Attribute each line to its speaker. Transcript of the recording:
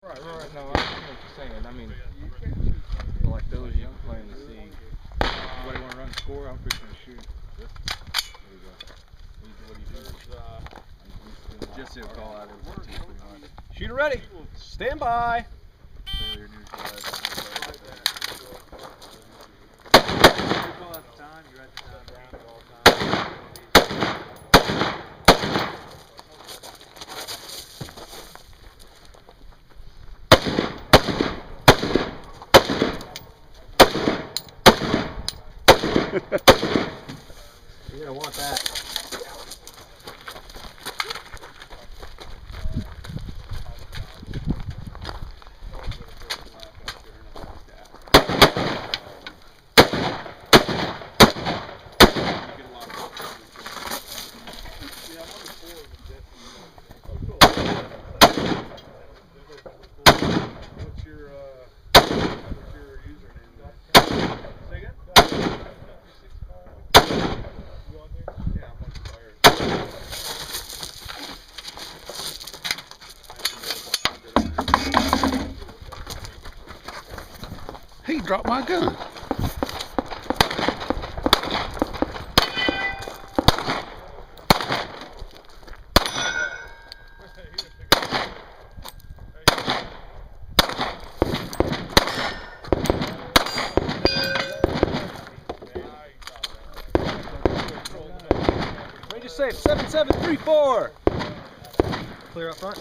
Speaker 1: Right. No, I know what you're saying. I mean, like those you can play in the sea. Anybody want to run the score? I'm fixing to shoot. There you go. What do you do? Just to call out everything pretty much.
Speaker 2: Shooter ready. Stand by.
Speaker 1: Failure neutralized.
Speaker 3: You call out the time, you write the time down at all times.
Speaker 2: You're gonna want that.
Speaker 3: What's your username there? Say again? You on there? Yeah, I'm on fire.
Speaker 4: He dropped my gun.
Speaker 2: Range is safe. 7734. Clear up front.